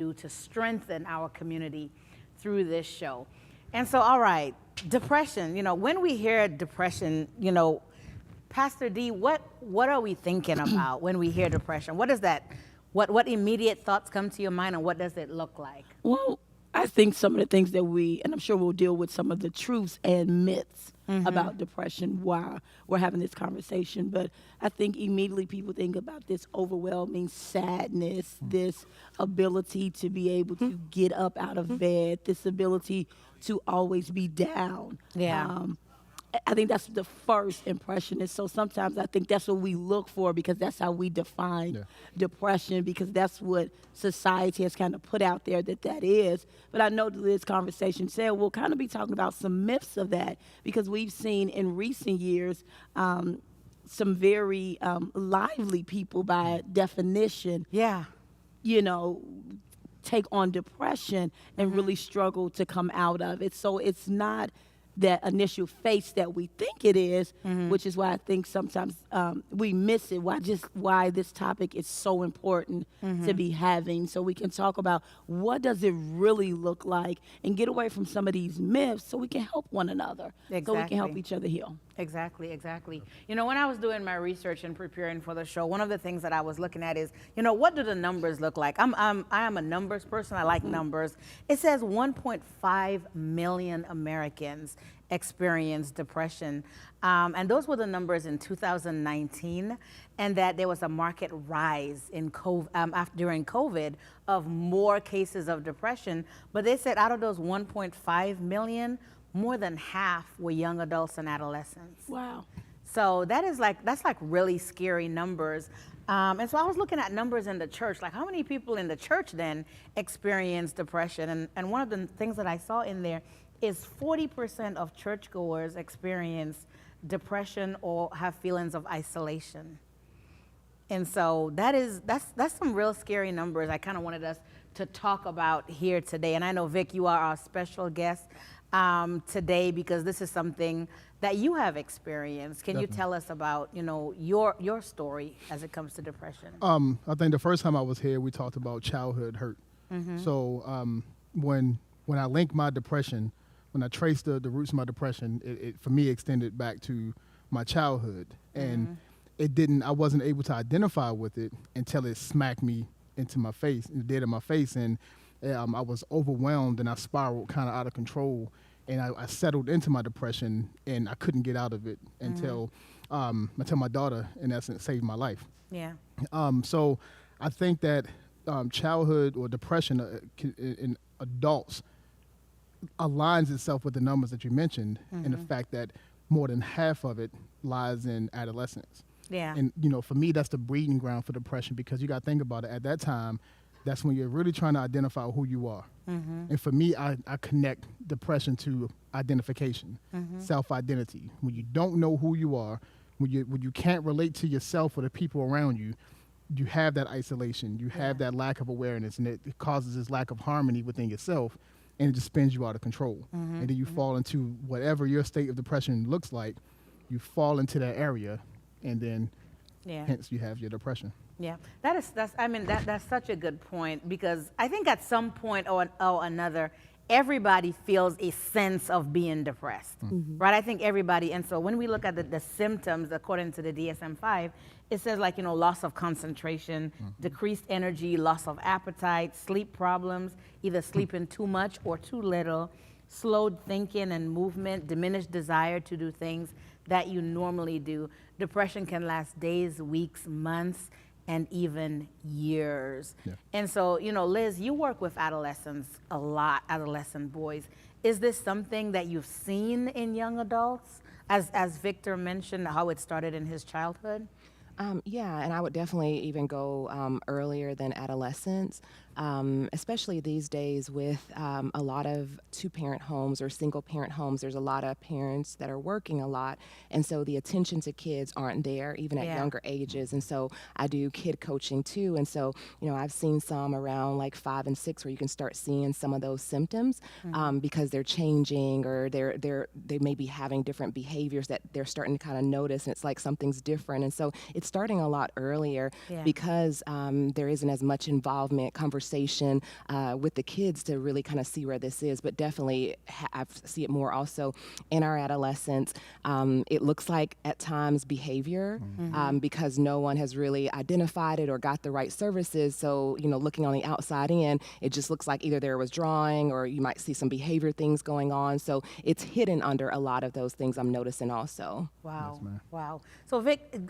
do to strengthen our community through this show. And so, all right, depression. When we hear depression, Pastor D, what are we thinking about when we hear depression? What is that? What immediate thoughts come to your mind, and what does it look like? Well, I think some of the things that and I'm sure we'll deal with some of the truths and myths about depression while we're having this conversation. But I think immediately people think about this overwhelming sadness, this ability to be able to get up out of bed, this ability to always be down. Yeah. I think that's the first impression. And so sometimes I think that's what we look for, because that's how we define depression, because that's what society has kind of put out there that is. But I know that this conversation said we'll kind of be talking about some myths of that, because we've seen in recent years some very lively people, by definition, Yeah. take on depression and really struggle to come out of it. So it's not that initial face that we think it is, which is why I think sometimes we miss it. Why this topic is so important to be having, so we can talk about what does it really look like and get away from some of these myths, so we can help one another, so we can help each other heal. Exactly. When I was doing my research and preparing for the show, one of the things that I was looking at is, what do the numbers look like? I am a numbers person. I like numbers. It says 1.5 million Americans experience depression, and those were the numbers in 2019, and that there was a market rise in during COVID of more cases of depression. But they said out of those 1.5 million, more than half were young adults and adolescents. Wow. So that's like really scary numbers. And so I was looking at numbers in the church, like how many people in the church then experience depression? And one of the things that I saw in there is 40% of churchgoers experience depression or have feelings of isolation. And so that's some real scary numbers I kind of wanted us to talk about here today. And I know, Vic, you are our special guest today, because this is something that you have experienced. Can Definitely. you tell us about, your story as it comes to depression? I think the first time I was here, we talked about childhood hurt. So when I linked my depression, when I traced the roots of my depression, it for me extended back to my childhood, and I wasn't able to identify with it until it smacked me into my face, dead in my face, and I was overwhelmed, and I spiraled kind of out of control, and I settled into my depression, and I couldn't get out of it until my daughter, in essence, saved my life. Yeah. So I think that childhood or depression in adults aligns itself with the numbers that you mentioned, and the fact that more than half of it lies in adolescence. Yeah. And, for me, that's the breeding ground for depression, because you got to think about it. At that time, that's when you're really trying to identify who you are. And for me, I connect depression to identification, self-identity. When you don't know who you are, when you can't relate to yourself or the people around you, you have that isolation, you have that lack of awareness, and it causes this lack of harmony within yourself, and it just spins you out of control. And then you fall into whatever your state of depression looks like, you fall into that area, and then hence you have your depression. Yeah, that's such a good point, because I think at some point or another, everybody feels a sense of being depressed, right? I think everybody, and so when we look at the symptoms, according to the DSM-5, it says loss of concentration, decreased energy, loss of appetite, sleep problems, either sleeping too much or too little, slowed thinking and movement, diminished desire to do things that you normally do. Depression can last days, weeks, months, and even years. Yeah. And so, Liz, you work with adolescents a lot, adolescent boys. Is this something that you've seen in young adults? As Victor mentioned, how it started in his childhood? Yeah, and I would definitely even go earlier than adolescence, especially these days with a lot of two-parent homes or single-parent homes. There's a lot of parents that are working a lot, and so the attention to kids aren't there, even at younger ages. And so I do kid coaching too, and so I've seen some around like 5 and 6 where you can start seeing some of those symptoms because they're changing, or they may be having different behaviors that they're starting to kind of notice, and it's like something's different. And so it's starting a lot earlier because there isn't as much involvement, conversation conversation with the kids to really kind of see where this is. But definitely, I see it more also in our adolescence. It looks like at times behavior because no one has really identified it or got the right services. So, looking on the outside in, it just looks like either there was drawing or you might see some behavior things going on. So it's hidden under a lot of those things I'm noticing also. Wow. Yes, ma'am. Wow. So Vic,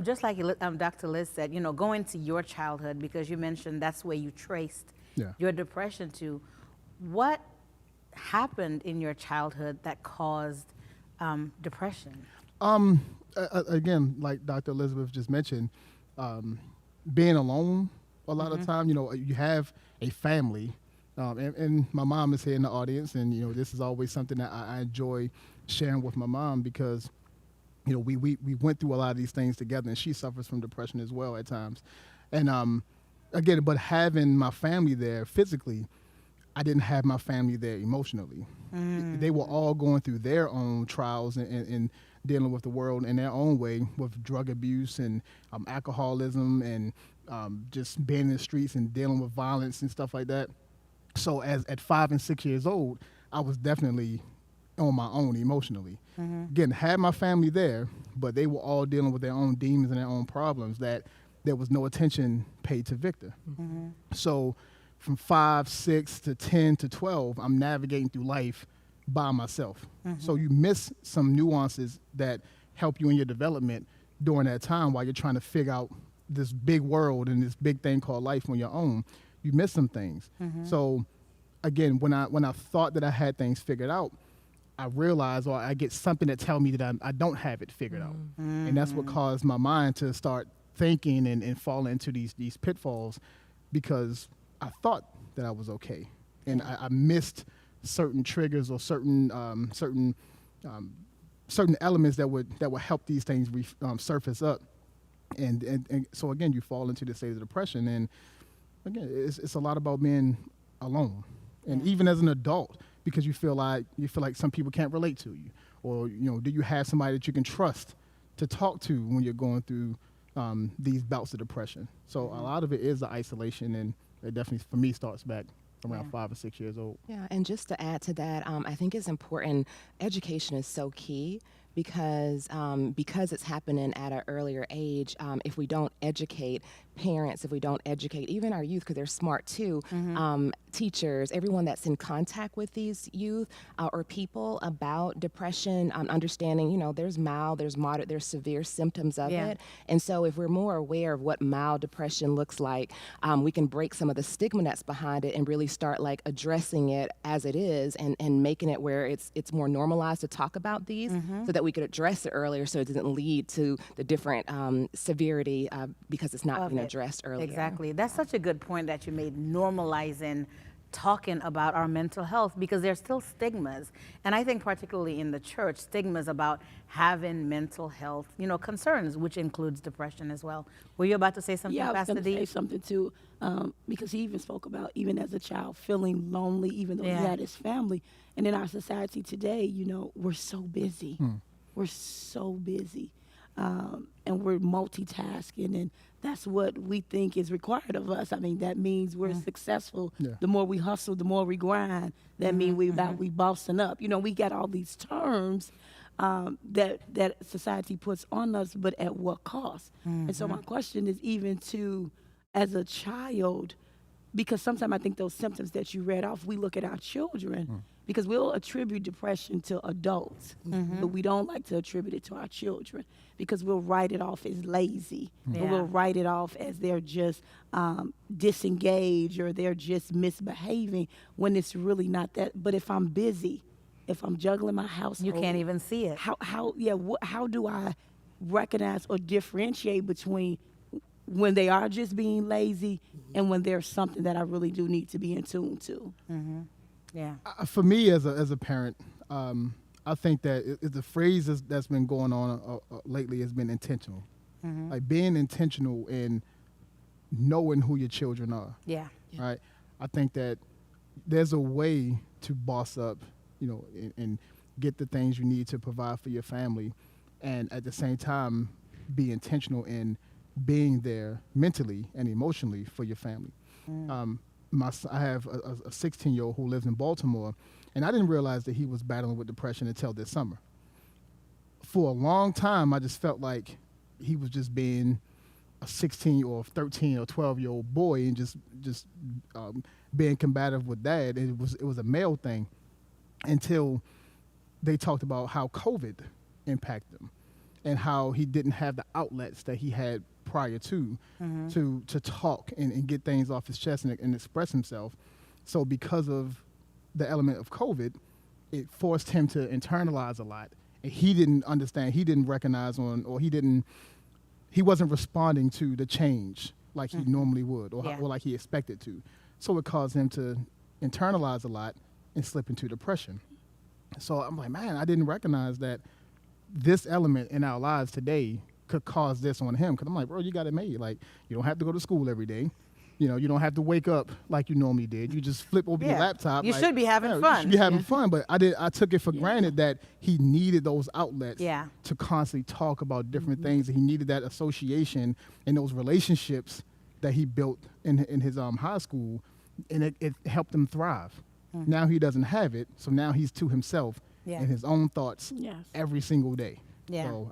just like Dr. Liz said, going to your childhood, because you mentioned that's where you traced Yeah. your depression to. What happened in your childhood that caused depression? Again, like Dr. Elizabeth just mentioned, being alone a lot of time. You have a family, and my mom is here in the audience, and this is always something that I enjoy sharing with my mom because we went through a lot of these things together, and she suffers from depression as well at times. And again, but having my family there physically, I didn't have my family there emotionally. They were all going through their own trials and dealing with the world in their own way with drug abuse and alcoholism and just being in the streets and dealing with violence and stuff like that. So at 5 and 6 years old, I was definitely on my own emotionally. Again, had my family there, but they were all dealing with their own demons and their own problems that there was no attention paid to Victor. So from 5, 6 to 10 to 12, I'm navigating through life by myself. So you miss some nuances that help you in your development during that time while you're trying to figure out this big world and this big thing called life on your own. You miss some things. So again, when I thought that I had things figured out, I realized, or I get something that tell me that I don't have it figured out. And that's what caused my mind to start thinking and fall into these pitfalls because I thought that I was okay. And I missed certain triggers or certain elements that would help these things surface up. And so again, you fall into the state of depression. And again, it's a lot about being alone. And even as an adult, because you feel like some people can't relate to you, or do you have somebody that you can trust to talk to when you're going through these bouts of depression? So a lot of it is the isolation, and it definitely for me starts back around 5 or 6 years old. Yeah, and just to add to that, I think it's important. Education is so key because it's happening at an earlier age. If we don't educate parents, if we don't educate even our youth, because they're smart too, teachers, everyone that's in contact with these youth or people about depression, understanding, there's mild, there's moderate, there's severe symptoms of it. And so if we're more aware of what mild depression looks like, we can break some of the stigma that's behind it and really start like addressing it as it is and making it where it's more normalized to talk about these so that we could address it earlier so it doesn't lead to the different severity because it's not being addressed earlier. Exactly. That's such a good point that you made, normalizing talking about our mental health, because there's still stigmas. And I think particularly in the church, stigmas about having mental health, concerns, which includes depression as well. Were you about to say something, Yeah, I was Pastor going to D? say something too, because he even spoke about even as a child feeling lonely, even though he had his family. And in our society today, we're so busy. We're so busy. And we're multitasking, and that's what we think is required of us. I mean, that means we're successful. Yeah. The more we hustle, the more we grind. That means we bossing up. We got all these terms that society puts on us, but at what cost? And so my question is even to, as a child, because sometimes I think those symptoms that you read off, we look at our children, because we'll attribute depression to adults, but we don't like to attribute it to our children because we'll write it off as lazy, or we'll write it off as they're just disengaged or they're just misbehaving when it's really not that. But if I'm busy, if I'm juggling my household, You can't even see it. how do I recognize or differentiate between when they are just being lazy and when there's something that I really do need to be in tune to? Yeah. For me as a parent, I think that the phrase that's been going on lately has been intentional. Like being intentional in knowing who your children are. Yeah. Right? I think that there's a way to boss up, and get the things you need to provide for your family, and at the same time be intentional in being there mentally and emotionally for your family. I have a 16-year-old who lives in Baltimore, and I didn't realize that he was battling with depression until this summer. For a long time, I just felt like he was just being a 16 or 13 or 12-year-old boy and just being combative with dad. It was a male thing until they talked about how COVID impacted him and how he didn't have the outlets that he had prior to talk and get things off his chest and express himself. So because of the element of COVID, it forced him to internalize a lot. And he didn't understand, he didn't recognize he wasn't responding to the change like he normally would or like he expected to. So it caused him to internalize a lot and slip into depression. So I'm like, man, I didn't recognize that this element in our lives today could cause this on him. Because I'm like, bro, you got it made. Like, you don't have to go to school every day. You know, you don't have to wake up like you normally did. You just flip over your laptop. You should be having fun. You should be having fun. But I took it for granted that he needed those outlets to constantly talk about different things. He needed that association and those relationships that he built in his high school, and it helped him thrive. Now he doesn't have it, so now he's to himself and his own thoughts every single day. Yeah. So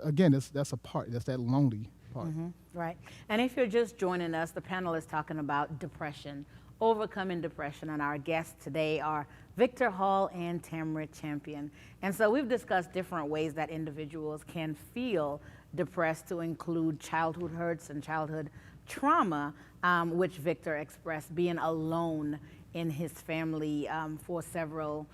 again, that's a part. That's that lonely part. Right. And if you're just joining us, the panel is talking about depression, overcoming depression, and our guests today are Victor Hall and Tamara Champion. And so we've discussed different ways that individuals can feel depressed, to include childhood hurts and childhood trauma, which Victor expressed, being alone in his family for several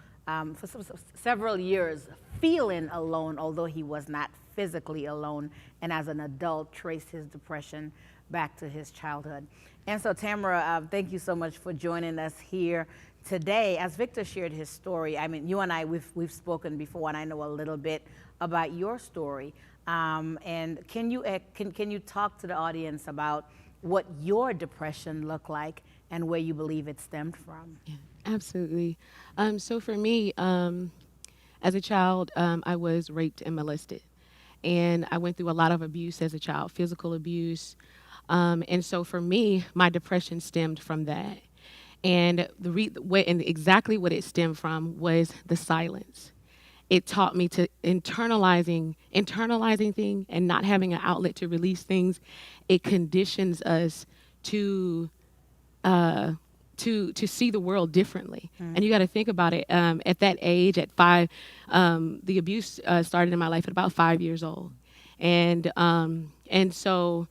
years, feeling alone, although he was not physically alone, and as an adult traced his depression back to his childhood. And so Tamara, thank you so much for joining us here today. As Victor shared his story, I mean, you and I, we've spoken before, and I know a little bit about your story. And can you talk to the audience about what your depression looked like and where you believe it stemmed from? Yeah, absolutely. So for me, as a child, I was raped and molested. And I went through a lot of abuse as a child, physical abuse. And so for me, my depression stemmed from that. And exactly what it stemmed from was the silence. It taught me to internalizing things and not having an outlet to release things. It conditions us to see the world differently. And you got to think about it. At that age, at 5, the abuse started in my life at about 5 years old. And so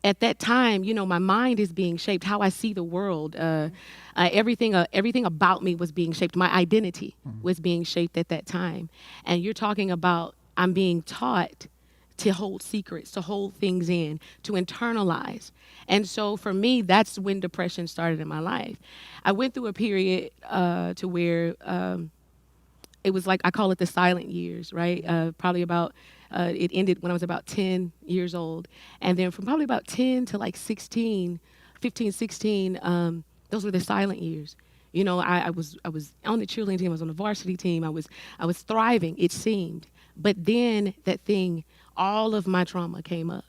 at that time, you know, my mind is being shaped, how I see the world. Everything about me was being shaped. My identity was being shaped at that time. And you're talking about, I'm being taught to hold secrets, to hold things in, to internalize. And so for me, that's when depression started in my life. I went through a period to where it was like, I call it the silent years, right? Probably about, it ended when I was about 10 years old. And then from probably about 10 to like 15, 16, those were the silent years. You know, I was on the cheerleading team, I was on the varsity team, I was thriving, it seemed. But then all of my trauma came up.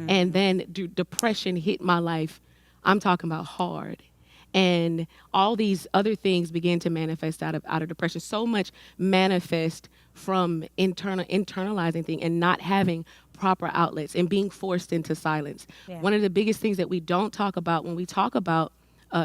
And then depression hit my life. I'm talking about hard. And all these other things began to manifest out of depression. So much manifest from internalizing things and not having proper outlets and being forced into silence. Yeah. One of the biggest things that we don't talk about when we talk about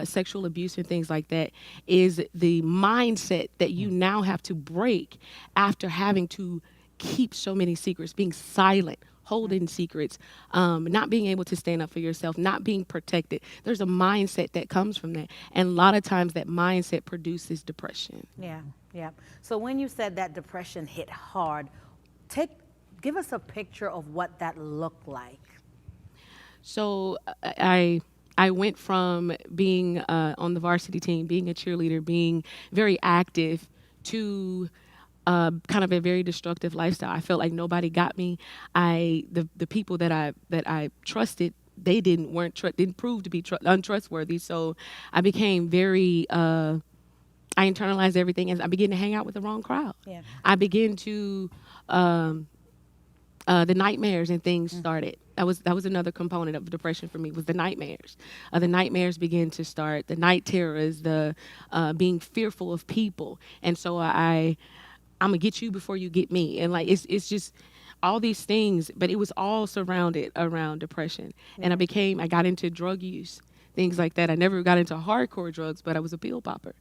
sexual abuse and things like that is the mindset that you now have to break after having to keep so many secrets, being silent, holding secrets, not being able to stand up for yourself, not being protected. There's a mindset that comes from that. And a lot of times that mindset produces depression. Yeah. So when you said that depression hit hard, give us a picture of what that looked like. So I went from being on the varsity team, being a cheerleader, being very active, to kind of a very destructive lifestyle. I felt like nobody got me. The people that I trusted, they didn't prove to be untrustworthy. So I became very. I internalized everything, and I began to hang out with the wrong crowd. Yeah. I began to the nightmares and things started. That was another component of depression for me, was the nightmares. The nightmares began to start, the night terrors, the being fearful of people. And so I'm gonna get you before you get me. And like, it's just all these things, but it was all surrounded around depression. And I got into drug use, things like that. I never got into hardcore drugs, but I was a pill popper.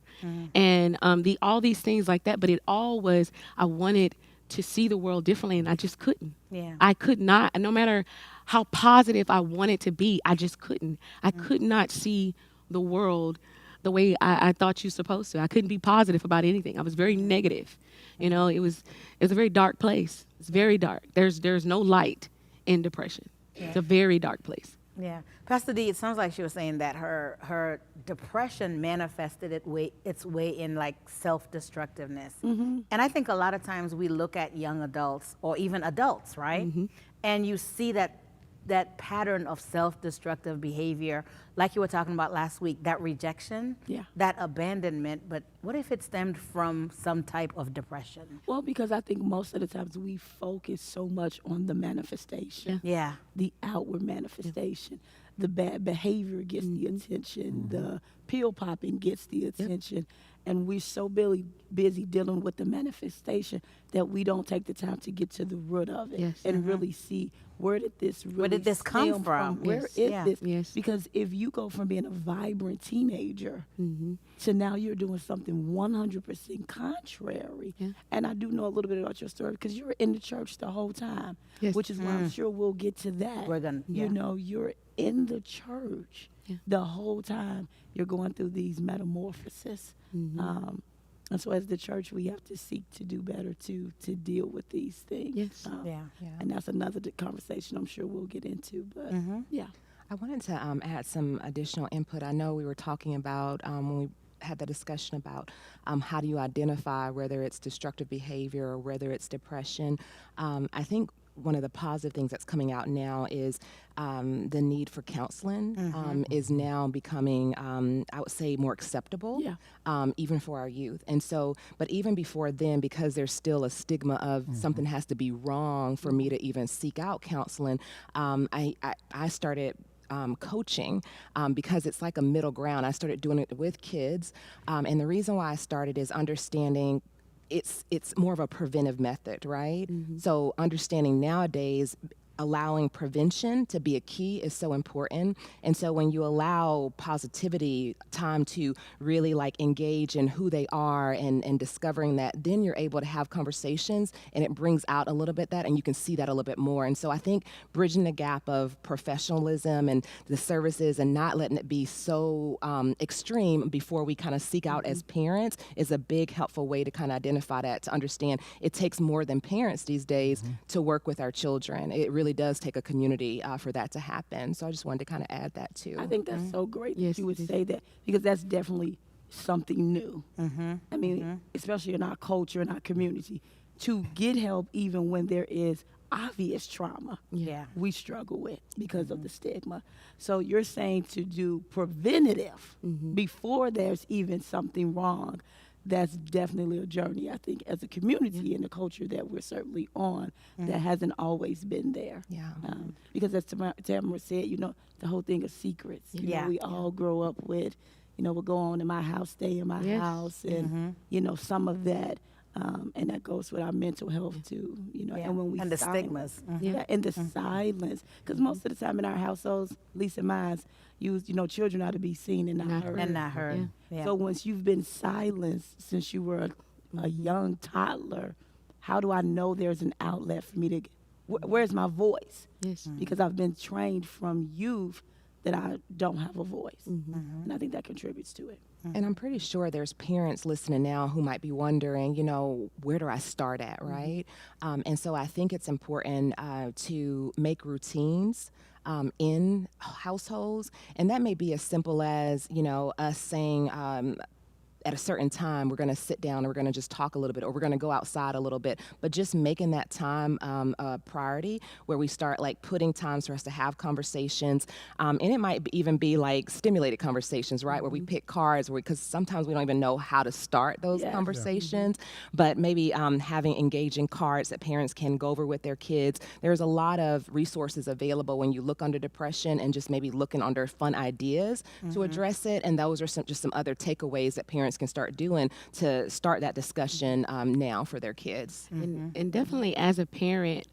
And all these things like that, but it all was, I wanted to see the world differently, and I just couldn't. Yeah. I could not, no matter how positive I wanted to be, I just couldn't. I could not see the world the way I thought you're supposed to. I couldn't be positive about anything. I was very negative. You know, it was a very dark place. It's very dark. There's no light in depression. It's a very dark place. Yeah. Pastor D, it sounds like she was saying that her depression manifested its way in like self-destructiveness. And I think a lot of times we look at young adults or even adults, right? And you see that pattern of self-destructive behavior, like you were talking about last week, that rejection, that abandonment. But what if it stemmed from some type of depression? Well, because I think most of the times we focus so much on the manifestation, Yeah. the outward manifestation. The bad behavior gets the attention. The pill popping gets the attention. And we're so busy dealing with the manifestation that we don't take the time to get to the root of it and really see, where did this come stem from? Where is this? Yes. Because if you go from being a vibrant teenager to now you're doing something 100% contrary, and I do know a little bit about your story because you were in the church the whole time, which is why I'm sure we'll get to that. We're gonna, You know, you're in the church the whole time. You're going through these metamorphoses. And so as the church, we have to seek to do better to deal with these things. Yes. And that's another conversation I'm sure we'll get into. But yeah. I wanted to add some additional input. I know we were talking about when we had the discussion about how do you identify whether it's destructive behavior or whether it's depression. I think one of the positive things that's coming out now is the need for counseling is now becoming, I would say, more acceptable, even for our youth. And so, but even before then, because there's still a stigma of something has to be wrong for me to even seek out counseling, I started coaching because it's like a middle ground. I started doing it with kids. And the reason why I started is understanding it's more of a preventive method, right? So understanding nowadays, allowing prevention to be a key is so important. And so when you allow positivity time to really like engage in who they are and discovering that, then you're able to have conversations and it brings out a little bit that, and you can see that a little bit more. And so I think bridging the gap of professionalism and the services and not letting it be so extreme before we kind of seek out as parents is a big helpful way to kind of identify that, to understand it takes more than parents these days to work with our children. It really does take a community for that to happen. So I just wanted to kind of add that too. I think that's so great that you would say that, because that's definitely something new. I mean, especially in our culture, in our community, to get help even when there is obvious trauma we struggle with because of the stigma. So you're saying to do preventative before there's even something wrong. That's definitely a journey, I think, as a community and the culture that we're certainly on that hasn't always been there. Because as Tamara said, you know, the whole thing of secrets. You know, we all grow up with, you know, what go on in my house, stay in my house, and, you know, some of that. And that goes with our mental health too, you know, and when we and the stigmas, and the silence, because most of the time in our households, at least in mine, you know, children are to be seen and not heard. and not heard. So once you've been silenced since you were a young toddler, how do I know there's an outlet for me to? Where's my voice? Because I've been trained from youth that I don't have a voice, and I think that contributes to it. And I'm pretty sure there's parents listening now who might be wondering, you know, where do I start at, right? And so I think it's important to make routines in households. And that may be as simple as, you know, us saying, at a certain time, we're going to sit down and we're going to just talk a little bit, or we're going to go outside a little bit. But just making that time a priority, where we start like putting times for us to have conversations. And it might even be like stimulated conversations, right? Where we pick cards, because sometimes we don't even know how to start those conversations. But maybe having engaging cards that parents can go over with their kids. There's a lot of resources available when you look under depression, and just maybe looking under fun ideas to address it. And those are just some other takeaways that parents can start doing to start that discussion now for their kids. And definitely as a parent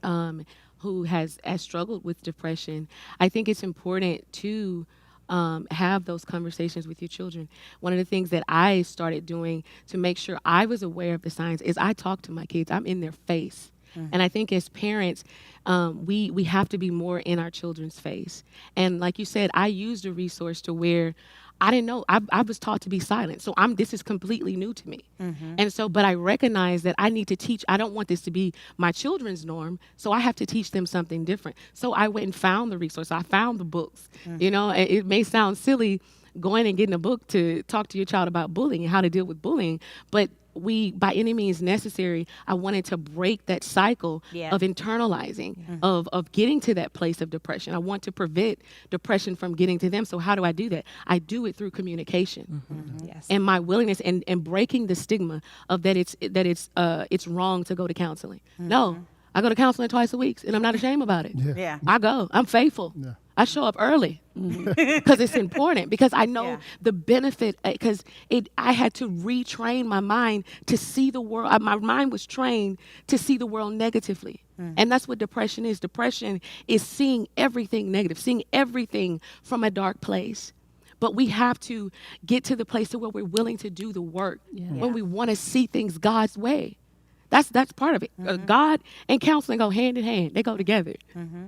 who has struggled with depression, I think it's important to have those conversations with your children. One of the things that I started doing to make sure I was aware of the signs is I talk to my kids. I'm in their face. And I think as parents, we have to be more in our children's face. And like you said, I used a resource to where I didn't know. I was taught to be silent. So this is completely new to me. And so, but I recognize that I need to teach. I don't want this to be my children's norm. So I have to teach them something different. So I went and found the resource. I found the books. You know, it may sound silly going and getting a book to talk to your child about bullying and how to deal with bullying, but by any means necessary, I wanted to break that cycle of internalizing, of getting to that place of depression. I want to prevent depression from getting to them. So how do I do that? I do it through communication, Yes. and my willingness, and breaking the stigma of that it's wrong to go to counseling. No, I go to counseling twice a week, and I'm not ashamed about it. Yeah. I go. I'm faithful. Yeah. I show up early because it's important, because I know the benefit, because I had to retrain my mind to see the world. My mind was trained to see the world negatively. And that's what depression is. Depression is seeing everything negative, seeing everything from a dark place. But we have to get to the place where we're willing to do the work, when we want to see things God's way. That's part of it. God and counseling go hand in hand. They go together.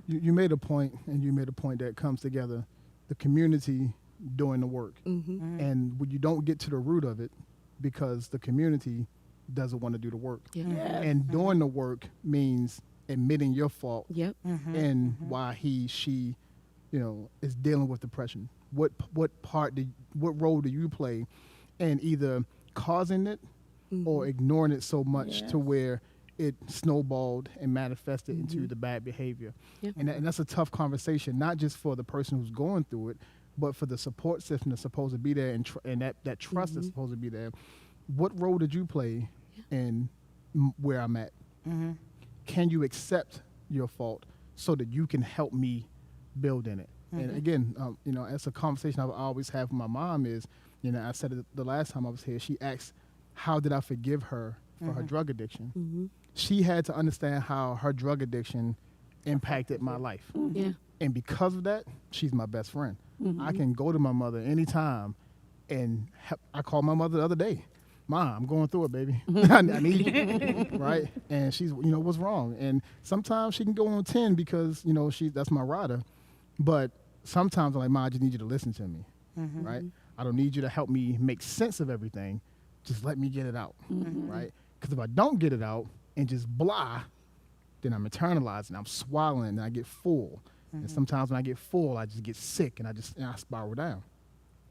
You made a point, and you made a point that comes together, the community doing the work. And when you don't get to the root of it, because the community doesn't want to do the work. And doing the work means admitting your fault and why she, is dealing with depression. What role do you play in either causing it or ignoring it so much to where it snowballed and manifested into the bad behavior? And that's a tough conversation, not just for the person who's going through it, but for the support system that's supposed to be there, and that trust that's supposed to be there. What role did you play in where I'm at? Can you accept your fault so that you can help me build in it? And again, it's a conversation I always have with my mom is, I said it the last time I was here, she asked, how did I forgive her for her drug addiction? She had to understand how her drug addiction impacted my life. And because of that, she's my best friend. I can go to my mother anytime, and I called my mother the other day. Mom, I'm going through it, baby. I need you, right? And she's, what's wrong? And sometimes she can go on 10 because, that's my rider. But sometimes I'm like, Mom, I just need you to listen to me, right? I don't need you to help me make sense of everything. Just let me get it out, right? Because if I don't get it out and just blah, then I'm internalizing, I'm swallowing, and I get full. And sometimes when I get full, I just get sick, and I spiral down.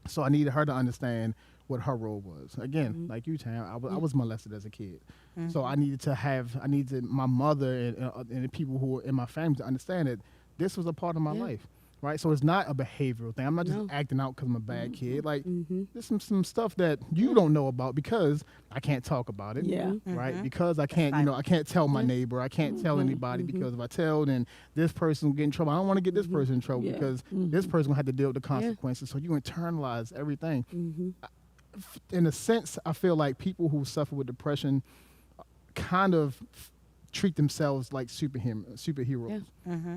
So I needed her to understand what her role was. Again, like you, Tam, I was molested as a kid. So I needed my mother and the people who were in my family to understand that this was a part of my life. Right, so it's not a behavioral thing. I'm not just acting out because I'm a bad kid. Like, there's some stuff that you don't know about because I can't talk about it. Right, because I can't, I can't tell my neighbor. I can't tell anybody because if I tell, then this person will get in trouble. I don't want to get this person in trouble because this person will have to deal with the consequences. So you internalize everything. In a sense, I feel like people who suffer with depression kind of treat themselves like superheroes.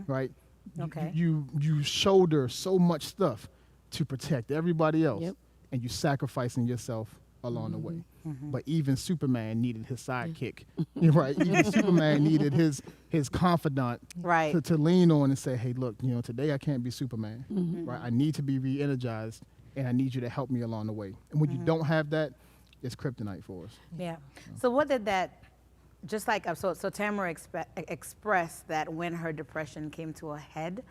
Right. Okay. You shoulder so much stuff to protect everybody else, and you sacrificing yourself along the way. But even Superman needed his sidekick, right? Even Superman needed his confidant, right, to lean on and say, "Hey, look, today I can't be Superman, right? I need to be re-energized, and I need you to help me along the way." And when you don't have that, it's kryptonite for us. Yeah. So what did that? Just like so Tamara expressed that when her depression came to a head,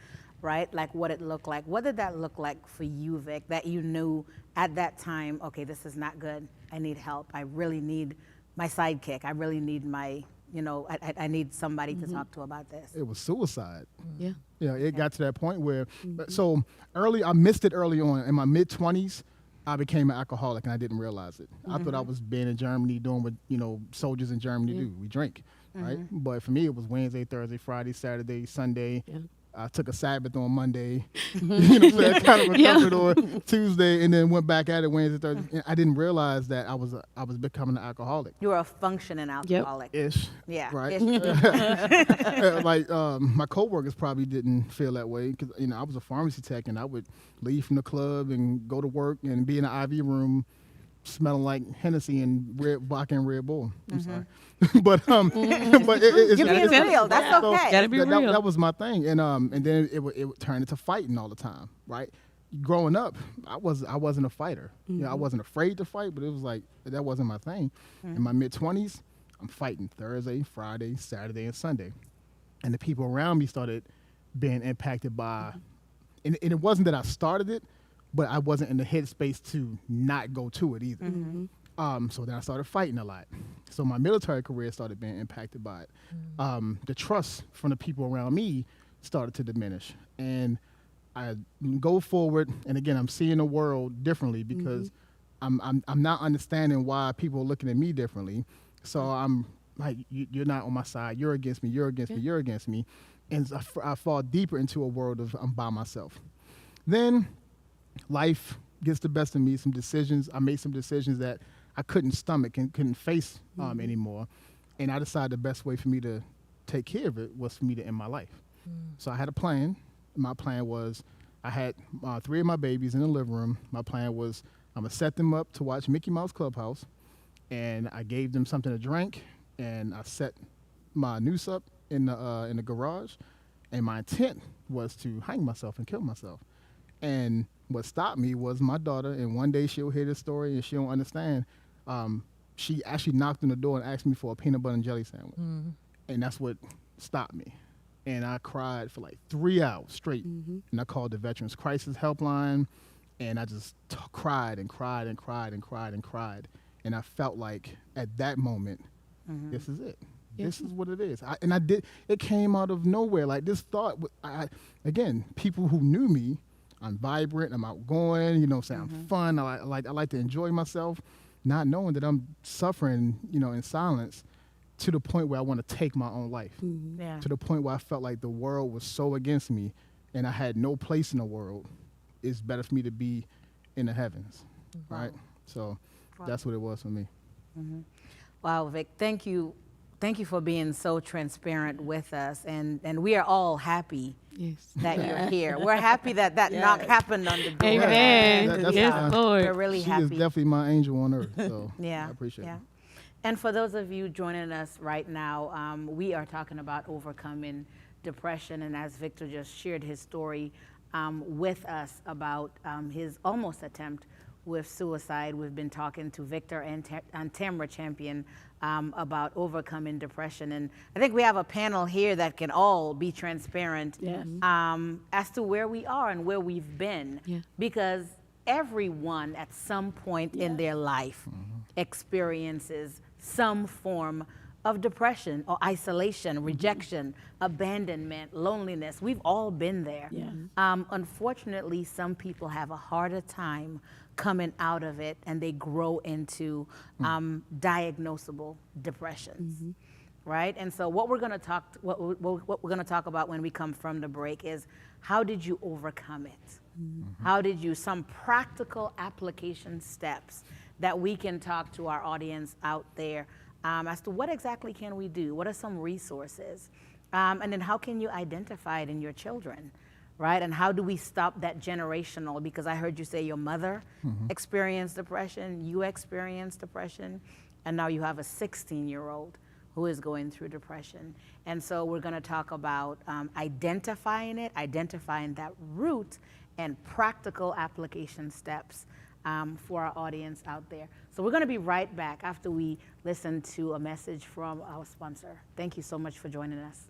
right? Like what it looked like. What did that look like for you, Vic, that you knew at that time, okay, this is not good. I need help. I really need my sidekick. I really need my, I need somebody to talk to about this. It was suicide. Yeah. It got to that point where, so I missed it early on. In my mid-20s, I became an alcoholic and I didn't realize it. I thought I was being in Germany doing what, soldiers in Germany do. We drink, right? But for me, it was Wednesday, Thursday, Friday, Saturday, Sunday. Yeah. I took a Sabbath on Monday, kind of recovered on Tuesday, and then went back at it Wednesday, Thursday. And I didn't realize that I was becoming an alcoholic. You were a functioning alcoholic. Ish. Yeah. Right. Ish. Like my coworkers probably didn't feel that way because I was a pharmacy tech and I would leave from the club and go to work and be in the IV room, smelling like Hennessy and vodka and Red Bull. I'm sorry, but it's You're being real. That's okay. Gotta be real. That was my thing, and then it would turn into fighting all the time, right? Growing up, I wasn't a fighter. I wasn't afraid to fight, but it was like that wasn't my thing. In my mid-20s, I'm fighting Thursday, Friday, Saturday, and Sunday, and the people around me started being impacted by, and it wasn't that I started it, but I wasn't in the headspace to not go to it either. So then I started fighting a lot. So my military career started being impacted by it. The trust from the people around me started to diminish. And I go forward, and again, I'm seeing the world differently because I'm not understanding why people are looking at me differently. So I'm like, you're not on my side. You're against me. You're against me. You're against me. And I fall deeper into a world of I'm by myself. Then life gets the best of me. I made some decisions that I couldn't stomach and couldn't face anymore. And I decided the best way for me to take care of it was for me to end my life. So I had a plan. My plan was I had 3 of my babies in the living room. My plan was I'm going to set them up to watch Mickey Mouse Clubhouse. And I gave them something to drink. And I set my noose up in the garage. And my intent was to hang myself and kill myself. And what stopped me was my daughter, and one day she'll hear this story and she'll understand. She actually knocked on the door and asked me for a peanut butter and jelly sandwich. And that's what stopped me. And I cried for like 3 hours straight. And I called the Veterans Crisis Helpline, and I just cried and cried and cried and cried and cried. And I felt like at that moment, this is it. This is what it is. It came out of nowhere. Like this thought, again, people who knew me, I'm vibrant, I'm outgoing, I'm fun, I like to enjoy myself, not knowing that I'm suffering, in silence to the point where I want to take my own life. Yeah. To the point where I felt like the world was so against me and I had no place in the world. It's better for me to be in the heavens, right? So that's what it was for me. Wow, Vic, thank you. Thank you for being so transparent with us. And we are all happy that you're here. We're happy that knock happened on the door. Amen. That's Yes, fine. Lord. We're really She happy. is definitely my angel on earth. So Yeah. I appreciate it. And for those of you joining us right now, we are talking about overcoming depression. And as Victor just shared his story with us about his almost attempt with suicide, we've been talking to Victor and Tamara Champion about overcoming depression. And I think we have a panel here that can all be transparent as to where we are and where we've been. Because everyone at some point in their life experiences some form of depression or isolation, rejection, abandonment, loneliness. We've all been there. Unfortunately, some people have a harder time coming out of it, and they grow into diagnosable depressions, right? And so what we're going to talk about when we come from the break is how did you overcome it? How did you, some practical application steps that we can talk to our audience out there as to what exactly can we do? What are some resources? And then how can you identify it in your children, right? And how do we stop that generational? Because I heard you say your mother experienced depression, you experienced depression, and now you have a 16-year-old who is going through depression. And so we're going to talk about identifying it, identifying that root, and practical application steps for our audience out there. So we're going to be right back after we listen to a message from our sponsor. Thank you so much for joining us.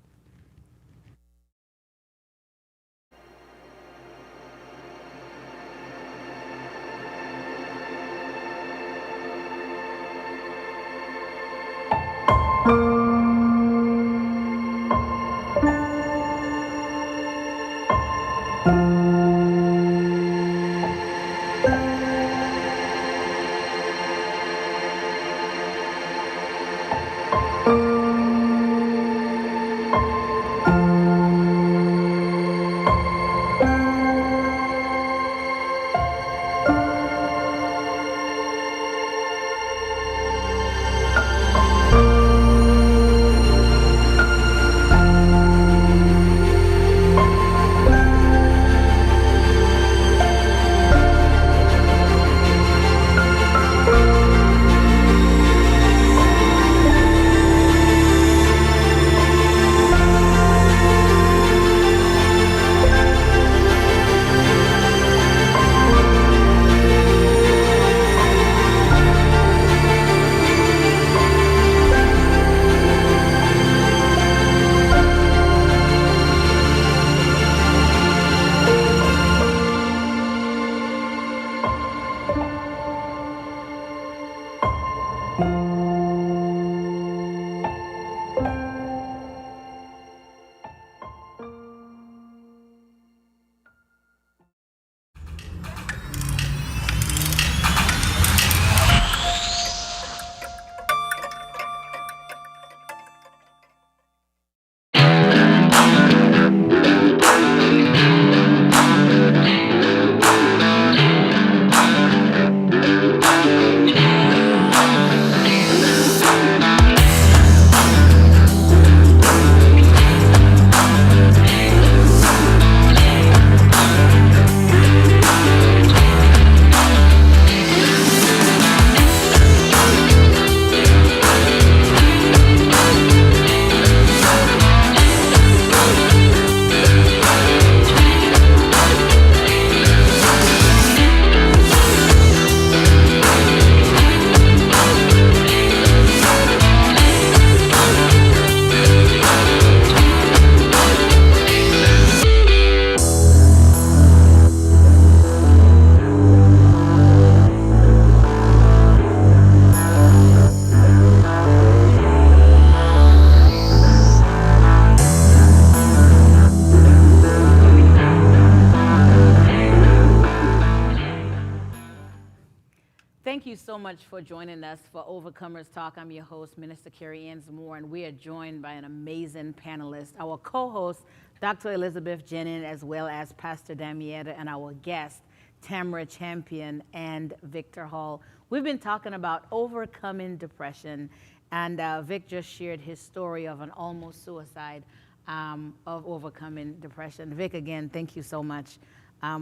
Thank you so much for joining us for Overcomers Talk. I'm your host, Minister Carrie Ann's Moore, and we are joined by an amazing panelist, our co-host, Dr. Elizabeth Jennings, as well as Pastor Damietta, and our guest, Tamara Champion and Victor Hall. We've been talking about overcoming depression, and Vic just shared his story of an almost suicide of overcoming depression. Vic, again, thank you so much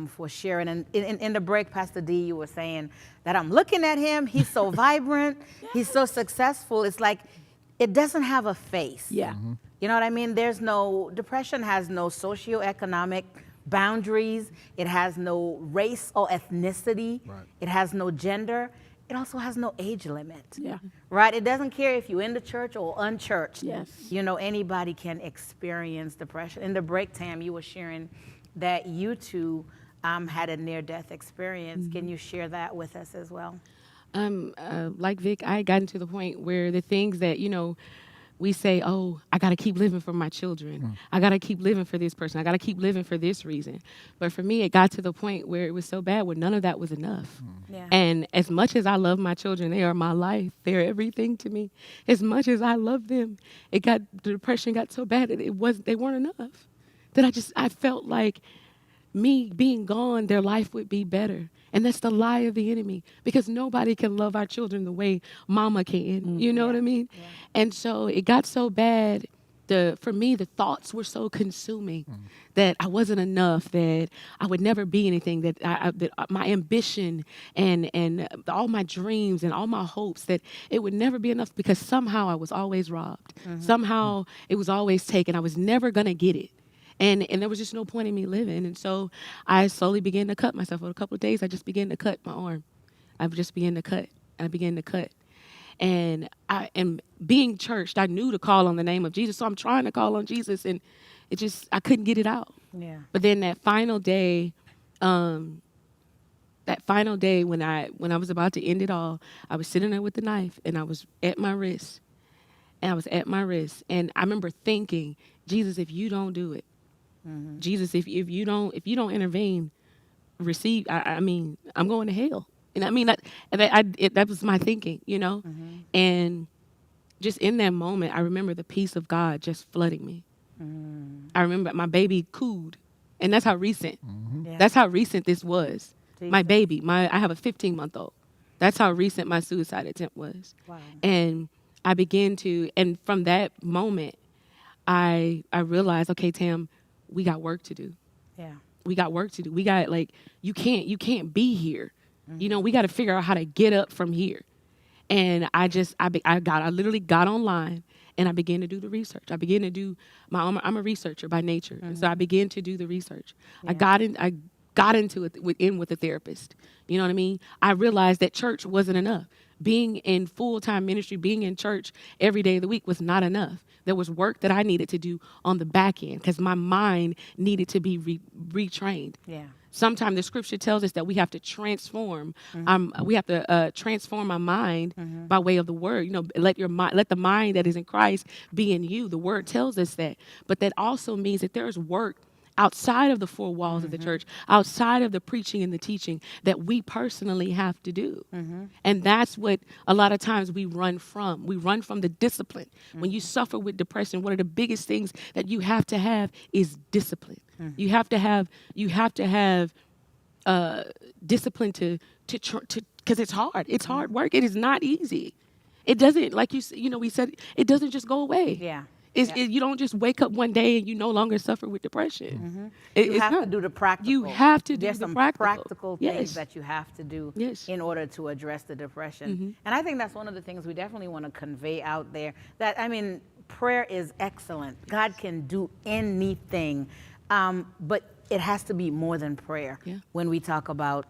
for sharing. And in the break, Pastor D, you were saying that I'm looking at him. He's so vibrant. He's so successful. It's like it doesn't have a face. Yeah. You know what I mean? Depression has no socioeconomic boundaries. It has no race or ethnicity. Right. It has no gender. It also has no age limit. Yeah. Right? It doesn't care if you're in the church or unchurched. Yes. You know, anybody can experience depression. In the break, Tam, you were sharing that you two had a near-death experience. Can you share that with us as well? Like Vic, I had gotten to the point where the things that, we say, oh, I got to keep living for my children. I got to keep living for this person. I got to keep living for this reason. But for me, it got to the point where it was so bad where none of that was enough. Yeah. And as much as I love my children, they are my life. They're everything to me. As much as I love them, the depression got so bad that they weren't enough. That I felt like me being gone, their life would be better. And that's the lie of the enemy, because nobody can love our children the way mama can. You know what I mean? Yeah. And so it got so bad. For me, the thoughts were so consuming that I wasn't enough, that I would never be anything, that my ambition and all my dreams and all my hopes, that it would never be enough, because somehow I was always robbed. Somehow it was always taken. I was never going to get it. And there was just no point in me living. And so I slowly began to cut myself. For a couple of days, I just began to cut my arm. I just began to cut. I began to cut. And being churched, I knew to call on the name of Jesus. So I'm trying to call on Jesus, and I couldn't get it out. Yeah. But then that final day when I was about to end it all, I was sitting there with the knife, and I was at my wrist. And I remember thinking, Jesus, if you don't do it, Jesus, if you don't intervene, I'm going to hell. And I mean, that was my thinking, And just in that moment, I remember the peace of God just flooding me. I remember my baby cooed, and that's how recent. Yeah. That's how recent this was. Jesus. My baby, I have a 15-month-old. That's how recent my suicide attempt was. Wow. And I began to, and from that moment, I realized, okay, Tam, we got work to do. Yeah. We got work to do. We got, you can't be here. We got to figure out how to get up from here. And I literally got online, and I began to do the research. I began to do I'm a researcher by nature. And so I began to do the research. Yeah. I got into it with a therapist. You know what I mean? I realized that church wasn't enough. Being in full-time ministry, being in church every day of the week was not enough. There was work that I needed to do on the back end, because my mind needed to be retrained. Yeah. sometimes the scripture tells us that we have to transform. We have to transform our mind by way of the word. You know, let the mind that is in Christ be in you. The word tells us that. But that also means that there's work outside of the four walls of the church, outside of the preaching and the teaching that we personally have to do. And that's what a lot of times we run from. We run from the discipline. When you suffer with depression, one of the biggest things that you have to have is discipline. You have to have discipline to because it's hard. It's hard work. It is not easy. It doesn't, like we said, it doesn't just go away. Yeah. You don't just wake up one day and you no longer suffer with depression. You have to do the practical. You have to do There's the some practical. things that you have to do in order to address the depression. And I think that's one of the things we definitely want to convey out there. That, I mean, prayer is excellent. God can do anything. But it has to be more than prayer. When we talk about,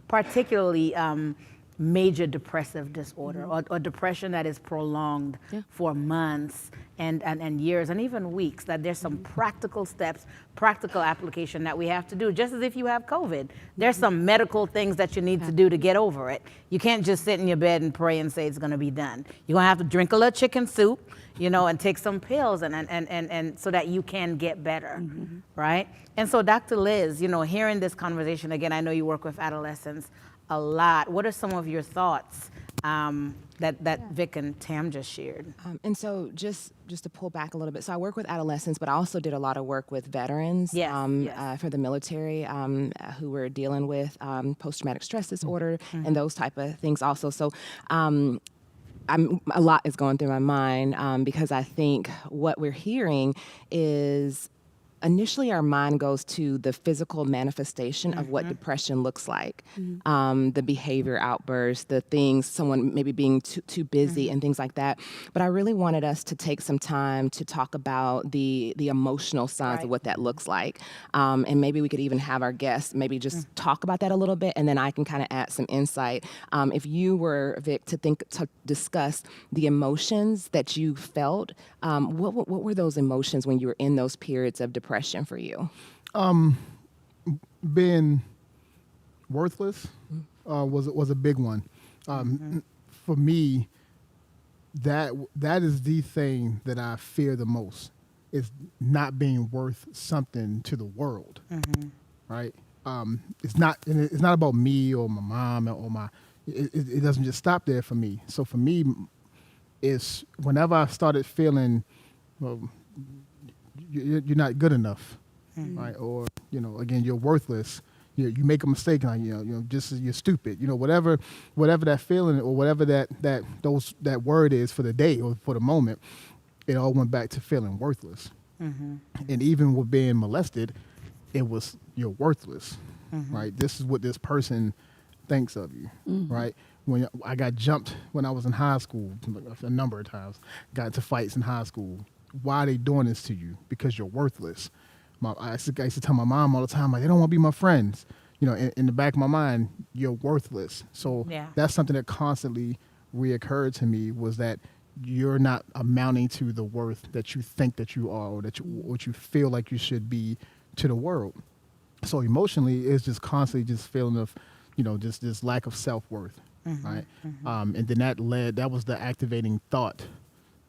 particularly major depressive disorder or depression that is prolonged for months and years and even weeks, that there's some practical steps, practical application that we have to do. Just as if you have COVID, there's some medical things that you need to do to get over it. You can't just sit in your bed and pray and say it's going to be done. You're going to have to drink a little chicken soup, and take some pills and so that you can get better, right? And so Dr. Liz, hearing this conversation, again, I know you work with adolescents a lot. What are some of your thoughts that Vic and Tam just shared? And so just to pull back a little bit, so I work with adolescents, but I also did a lot of work with veterans for the military who were dealing with post-traumatic stress disorder and those type of things also. So a lot is going through my mind because I think what we're hearing is initially our mind goes to the physical manifestation of what depression looks like, the behavior outbursts, the things, someone maybe being too busy and things like that. But I really wanted us to take some time to talk about the emotional sides of what that looks like. And maybe we could even have our guests maybe just talk about that a little bit, and then I can kind of add some insight. If you were, Vic, to discuss the emotions that you felt, what were those emotions when you were in those periods of depression for you? Being worthless was a big one. For me, that is the thing that I fear the most, is not being worth something to the world, right? It's not about me or my mom or it doesn't just stop there for me. So for me, it's whenever I started feeling, well, you're not good enough, right? Or again, you're worthless. You make a mistake, and you're stupid. Whatever that feeling or whatever that word is for the day or for the moment, it all went back to feeling worthless. And even with being molested, it was you're worthless, right? This is what this person thinks of you, right? When I got jumped when I was in high school a number of times, got into fights in high school. Why are they doing this to you? Because you're worthless. I used to tell my mom all the time, like, they don't want to be my friends. In the back of my mind, you're worthless. So that's something that constantly reoccurred to me, was that you're not amounting to the worth that you think that you are, or what you feel like you should be to the world. So emotionally, it's just constantly just feeling of, just this lack of self-worth, right? And then that was the activating thought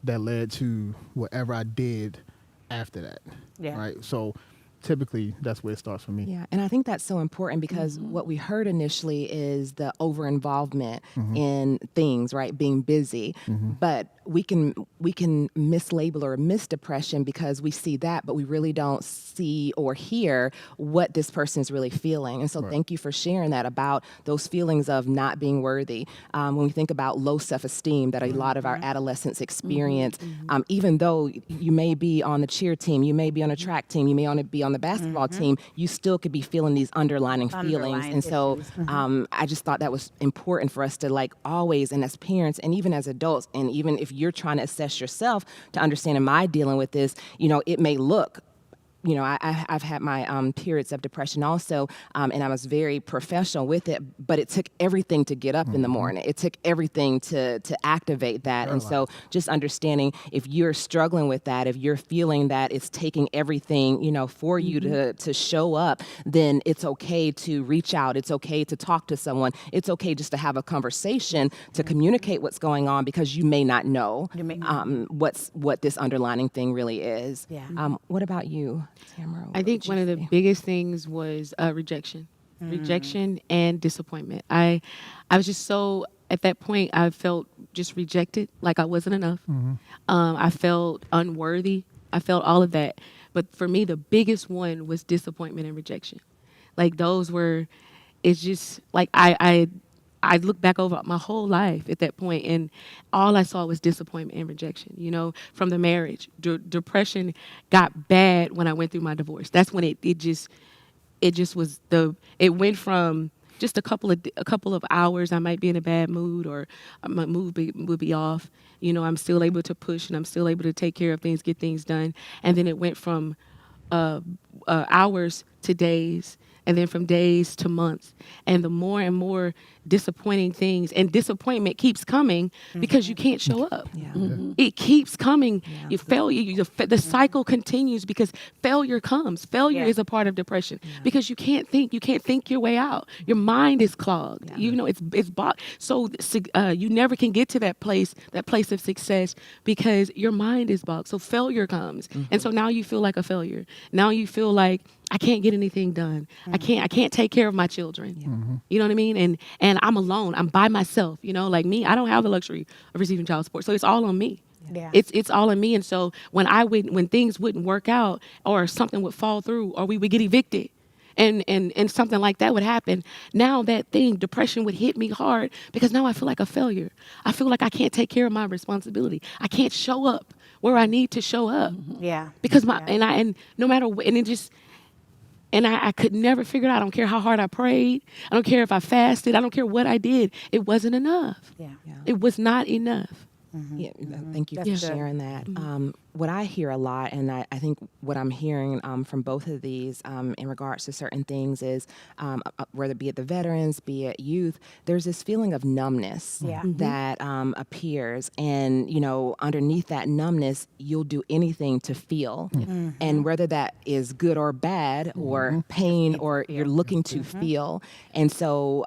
that led to whatever I did after that, right? So typically that's where it starts for me. Yeah, and I think that's so important because what we heard initially is the over-involvement in things, right? Being busy, but we can mislabel or miss depression because we see that, but we really don't see or hear what this person is really feeling. And so thank you for sharing that about those feelings of not being worthy. When we think about low self-esteem that a lot of our adolescents experience, even though you may be on the cheer team, you may be on a track team, you may be on the basketball team, you still could be feeling these underlining feelings. And so I just thought that was important for us to always, and as parents and even as adults, and even if you're trying to assess yourself to understand, am I dealing with this, it may look I've had my periods of depression also, and I was very professional with it, but it took everything to get up in the morning. It took everything to activate that. And so just understanding if you're struggling with that, if you're feeling that it's taking everything, for you to show up, then it's okay to reach out. It's okay to talk to someone. It's okay just to have a conversation, to communicate what's going on, because you may not know what this underlining thing really is. Yeah. What about you, Tamara? I think one of the biggest things was rejection. Rejection and disappointment. I was just so, at that point, I felt just rejected, like I wasn't enough. I felt unworthy. I felt all of that. But for me, the biggest one was disappointment and rejection. Like those were, it's just like I look back over my whole life at that point, and all I saw was disappointment and rejection, from the marriage. Depression got bad when I went through my divorce. That's when it just was it went from just a couple of hours, I might be in a bad mood, or my mood would be off. I'm still able to push, and I'm still able to take care of things, get things done. And then it went from hours to days, and then from days to months. And the more and more disappointing things, and disappointment keeps coming because you can't show up. It keeps coming. You fail. The cycle continues because failure comes. Failure is a part of depression because you can't think. You can't think your way out. Your mind is clogged. It's blocked. So you never can get to that place of success because your mind is blocked. So failure comes, and so now you feel like a failure. Now you feel like I can't get anything done. I can't take care of my children. You know what I mean? And I'm alone. I'm by myself. Like me, I don't have the luxury of receiving child support. So it's all on me. Yeah. It's all on me. And so when things wouldn't work out, or something would fall through, or we would get evicted, and something like that would happen, now depression would hit me hard because now I feel like a failure. I feel like I can't take care of my responsibility. I can't show up where I need to show up. Yeah. Because no matter what, and it just. And I could never figure it out. I don't care how hard I prayed. I don't care if I fasted. I don't care what I did. It wasn't enough. Yeah. It was not enough. Thank you for sharing that. What I hear a lot, and I think what I'm hearing from both of these in regards to certain things is, whether it be it the veterans, be it youth, there's this feeling of numbness that appears. And, underneath that numbness, you'll do anything to feel. And whether that is good or bad, or pain, or you're looking to feel. And so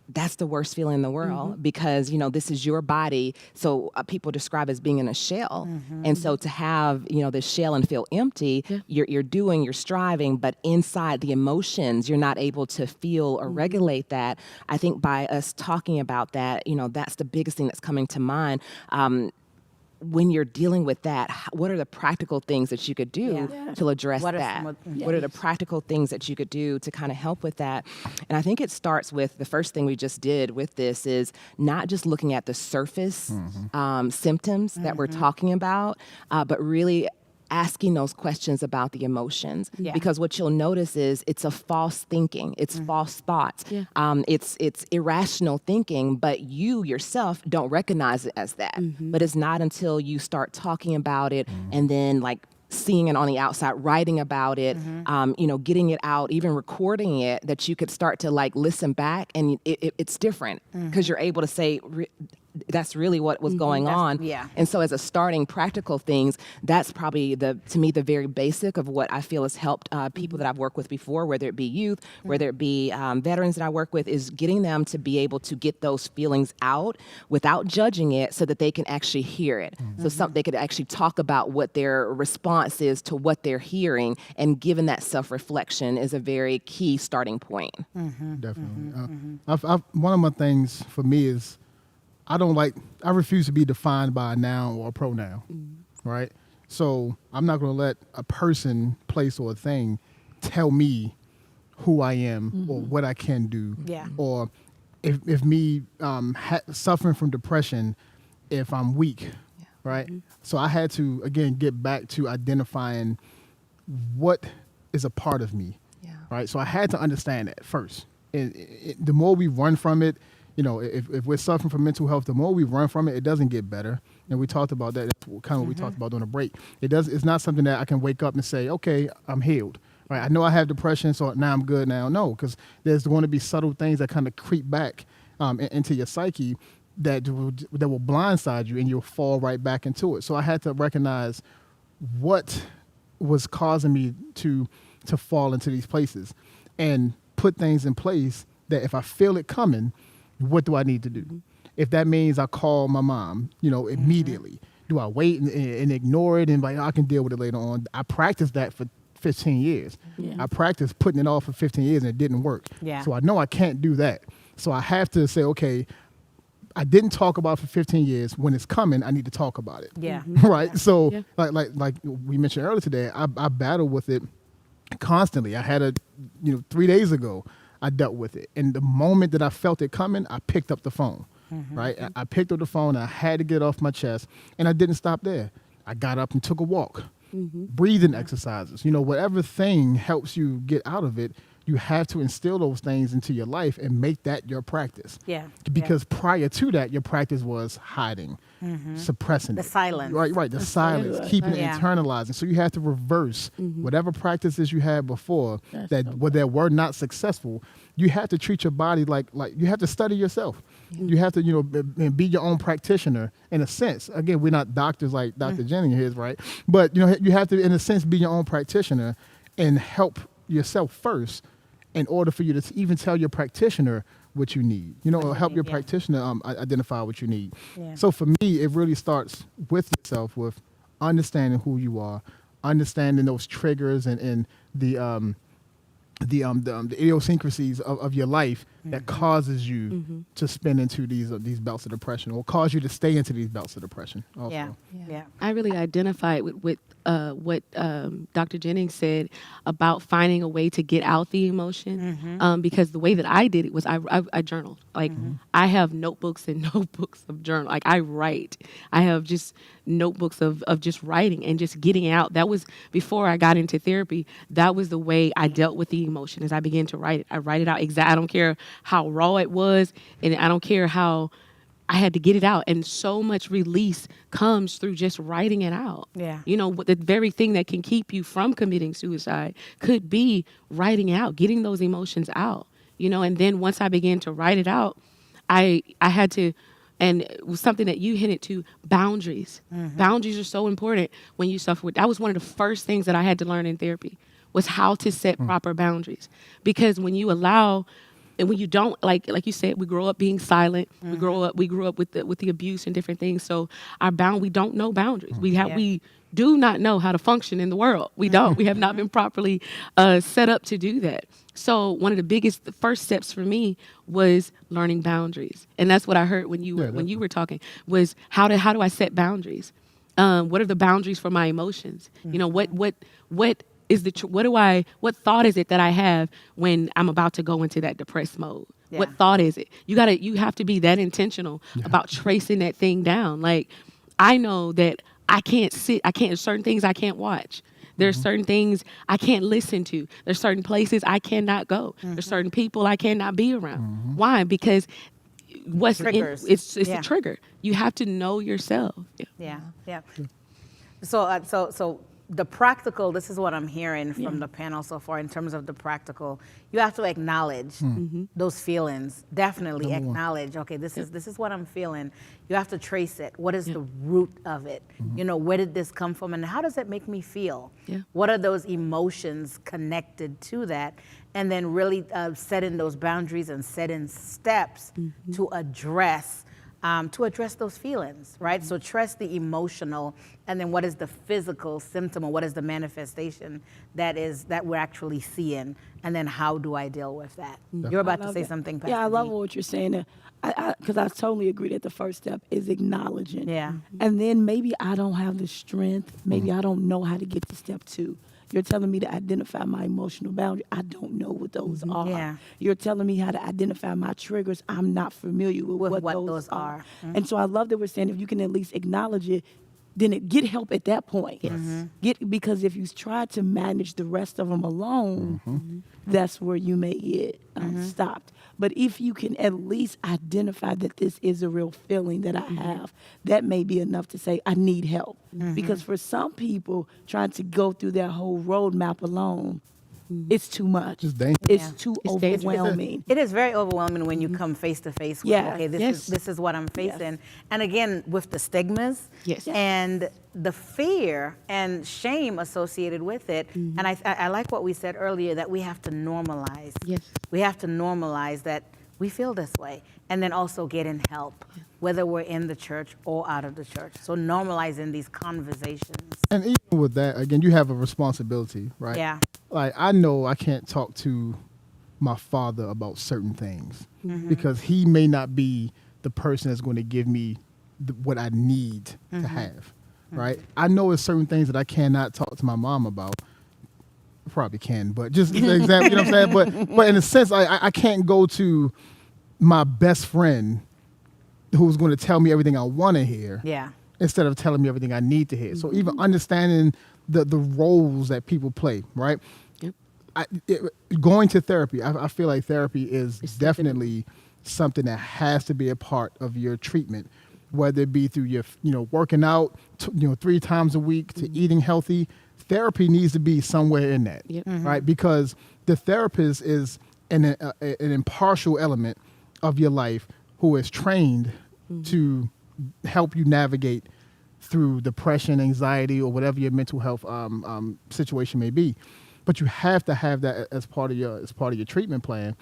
that's the worst feeling in the world because, this is your body. So people describe as being in a shell. And so to have, this shell and feel empty, you're striving, but inside the emotions, you're not able to feel or regulate that. I think by us talking about that, that's the biggest thing that's coming to mind. When you're dealing with that, what are the practical things that you could do to address that? What are the practical things that you could do to kind of help with that? And I think it starts with the first thing we just did with this is not just looking at the surface symptoms that we're talking about, but really asking those questions about the emotions, because what you'll notice is it's a false thinking, it's false thoughts, it's irrational thinking, but you yourself don't recognize it as that. But it's not until you start talking about it and then like seeing it on the outside, writing about it, getting it out, even recording it, that you could start to like listen back, and it's different because you're able to say, that's really what was going on. And so as a starting practical things, that's probably to me the very basic of what I feel has helped people that I've worked with before, whether it be youth, whether it be veterans that I work with, is getting them to be able to get those feelings out without judging it so that they can actually hear it. So they could actually talk about what their response is to what they're hearing, and given that self-reflection is a very key starting point. Definitely. One of my things for me is I refuse to be defined by a noun or a pronoun, right? So I'm not going to let a person, place, or a thing tell me who I am or what I can do. Or if me suffering from depression, if I'm weak, right? So I had to, again, get back to identifying what is a part of me, right? So I had to understand that first. And the more we run from it, if we're suffering from mental health, the more we run from it, it doesn't get better. And we talked about that. That's kind of what we talked about on the break. It's not something that I can wake up and say, okay, I'm healed. Right? I know I have depression, so now I'm good now. No, because there's going to be subtle things that kind of creep back into your psyche that will blindside you, and you'll fall right back into it. So I had to recognize what was causing me to fall into these places, and put things in place that if I feel it coming, what do I need to do? If that means I call my mom, immediately. Do I wait and ignore it and like, I can deal with it later on? I practiced that for 15 years. Yeah. I practiced putting it off for 15 years and it didn't work. Yeah. So I know I can't do that. So I have to say, okay, I didn't talk about it for 15 years. When it's coming, I need to talk about it. Yeah. Right? So Yeah. like we mentioned earlier today, I battle with it constantly. I had 3 days ago, I dealt with it. And the moment that I felt it coming, I picked up the phone. Right? I picked up the phone, I had to get it off my chest, and I didn't stop there. I got up and took a walk. Breathing exercises, whatever thing helps you get out of it, you have to instill those things into your life and make that your practice. Yeah. Because prior to that, your practice was hiding, suppressing The it. silence. Right. The silence, keeping Yeah. it internalizing. So you have to reverse whatever practices you had before that were not successful. You have to treat your body like you have to study yourself. You have to, be your own practitioner in a sense. Again, we're not doctors like Dr. Jennings is, right? But, you have to, in a sense, be your own practitioner and help yourself first in order for you to even tell your practitioner what you need. Or help your practitioner identify what you need. Yeah. So for me, it really starts with yourself, with understanding who you are, understanding those triggers and the idiosyncrasies of your life that causes you to spin into these belts of depression, or cause you to stay into these belts of depression. Also. Yeah. I really identified with what Dr. Jennings said about finding a way to get out the emotion, because the way that I did it was I journaled. Like I have notebooks and notebooks of journal. Like I write. I have just notebooks of just writing and just getting out. That was before I got into therapy. That was the way I dealt with the emotion, as I began to write it. I write it out I don't care how raw it was, and I don't care how I had to get it out. And so much release comes through just writing it out. Yeah. The very thing that can keep you from committing suicide could be writing it out, getting those emotions out, and then once I began to write it out, I had to, and it was something that you hinted to, boundaries. Boundaries are so important when you suffer with, that was one of the first things that I had to learn in therapy, was how to set proper boundaries. Because when you allow, and when you don't, like you said, we grow up being silent. We grew up with the abuse and different things. So we don't know boundaries. We do not know how to function in the world. We don't. We have not been properly set up to do that. So one of the first steps for me was learning boundaries, and that's what I heard when you were talking, was how do I set boundaries? What are the boundaries for my emotions? What is what thought is it that I have when I'm about to go into that depressed mode? Yeah. What thought is it? You have to be that intentional about tracing that thing down. Like, I know that there's certain things I can't watch. There's certain things I can't listen to. There's certain places I cannot go. There's certain people I cannot be around. Why? Because Triggers. It's a trigger. You have to know yourself. Yeah. So the practical, this is what I'm hearing from the panel so far in terms of the practical. You have to acknowledge those feelings. Definitely acknowledge, okay, this is what I'm feeling. You have to trace it. What is the root of it? Where did this come from, and how does it make me feel? Yeah. What are those emotions connected to that? And then really setting those boundaries and setting steps to address those feelings, right? So trust the emotional, and then what is the physical symptom, or what is the manifestation that we're actually seeing, and then how do I deal with that? You're about to say something, Pastor Yeah, I love D. what you're saying. Because I totally agree that the first step is acknowledging. Yeah. And then maybe I don't have the strength. Maybe I don't know how to get to step 2. You're telling me to identify my emotional boundary. I don't know what those are. Yeah. You're telling me how to identify my triggers. I'm not familiar with what those are. And so I love that we're saying if you can at least acknowledge it, then get help at that point. Yes. Because if you try to manage the rest of them alone, that's where you may get stopped. But if you can at least identify that this is a real feeling that I have, that may be enough to say, I need help. Because for some people, trying to go through that whole roadmap alone, it's too much. It's dangerous. It's too It's dangerous. overwhelming. It is very overwhelming when you come face to face with, Yeah. okay, Yes. this is what I'm facing. And again, with the stigmas Yes. and the fear and shame associated with it. And I like what we said earlier, that we have to normalize. Yes. We have to normalize that we feel this way, and then also getting help, whether we're in the church or out of the church. So normalizing these conversations. And even with that, again, you have a responsibility, right? Yeah. Like, I know I can't talk to my father about certain things because he may not be the person that's going to give me what I need to have, right? I know there's certain things that I cannot talk to my mom about. Probably can, but just an example, you know what I'm saying? But in a sense, I can't go to my best friend who's going to tell me everything I want to hear Yeah. instead of telling me everything I need to hear. So even understanding the roles that people play, right? Yep. Going to therapy, I feel like therapy is definitely something that has to be a part of your treatment, whether it be through your, working out, 3 times a week to eating healthy. Therapy needs to be somewhere in that, Yep. right? Because the therapist is an impartial element of your life who is trained to help you navigate through depression, anxiety, or whatever your mental health situation may be. But you have to have that as part of your treatment plan.